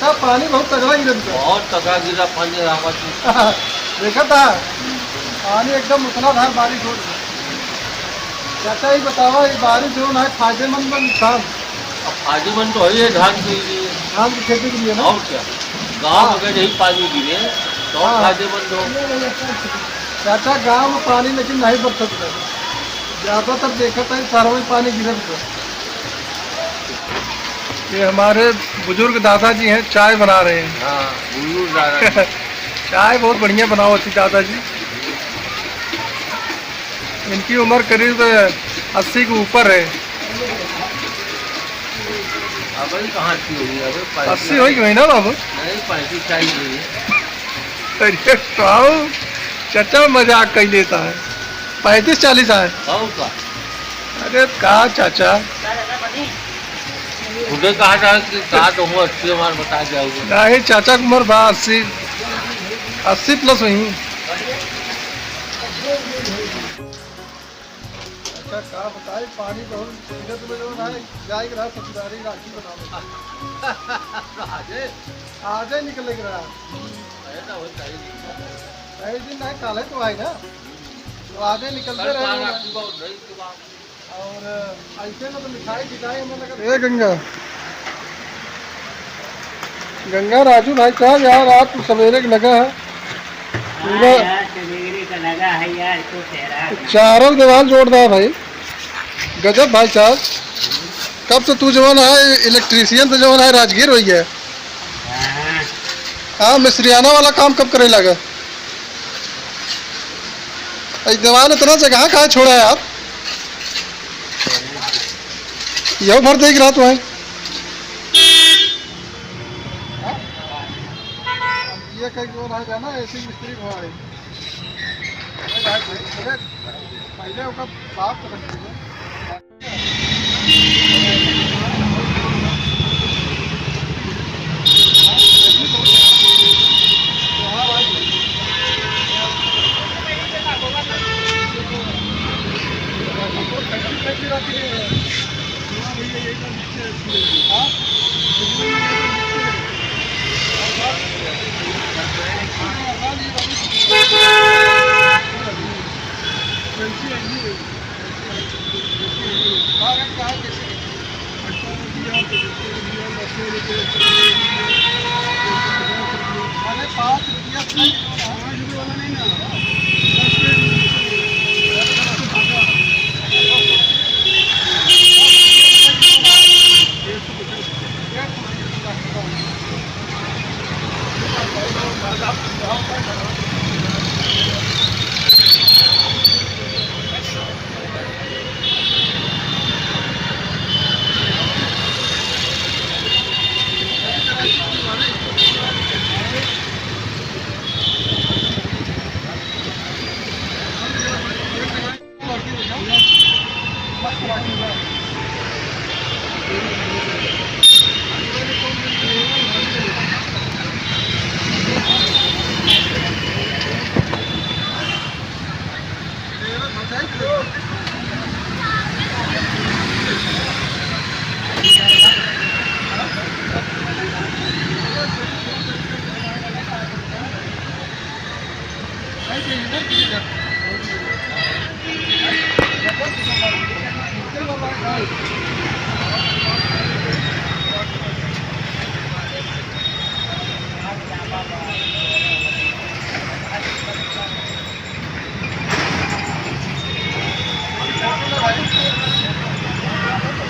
चाचा पानी बहुत तगड़ा गिरा था। बहुत तगड़ा गिरा पानी रावत देखा था पानी एकदम मूसलाधार बारिश हो रही है। चाचा ये बतावा ये बारिश जो है फायदेमंद में नुकसान? अब फायदेमंद तो है धान के लिए, धान की खेती के लिए ना। और क्या गाँव में अगर यही पानी गिरे तो और फायदेमंद हो। चाचा गांव में पानी लेकिन नहीं बरस सकता, ज़्यादातर देखा था शहरों में पानी गिरत था। ये हमारे बुजुर्ग दादाजी हैं, चाय बना रहे हैं। हाँ बुजुर्ग दादा चाय बहुत बढ़िया बनाओ थी दादाजी। इनकी उम्र करीब 80 के ऊपर है। अभी कहाँ की हुई है? 80 हो गई ना बाबू? नहीं 35 चाहिए। अरे तो चाचा मजाक कर लेता है। 35-40 है। और का अरे कहा चाचा मुझे कहा था कि कहा तो हूँ 80 हमारे बता जाओगे। नहीं चाचा की उम्र 80 प्लस हुई। अच्छा कहा बताए पानी बहुत गिरत में जो है जाएगी रहा ससुरारी राखी बनावे। आज ही निकल रहा है दिन नहीं काले तो आए ना, तो आज ही निकलते रहे। और ऐसे में तो मिठाई खिलाई हमें लगा। ये गंगा गंगा राजू भाई साहब यार रात को सवेरे का लगा है पूरा का लगा है यार तो चारों दीवार जोड़ रहा है भाई। गजब भाई साहब। कब से तू जवान है इलेक्ट्रीशियन तो जवान है राजगीर हो गया। हाँ मिस्त्रियाना वाला काम कब करे लगा? दीवार इतना जगह कहाँ छोड़ा है आप? यह भर देख रहा तो है। ये कहीं जो रह जाना ऐसी मिस्त्री भाई पहले उसका साफ कर दीजिए। Thank you.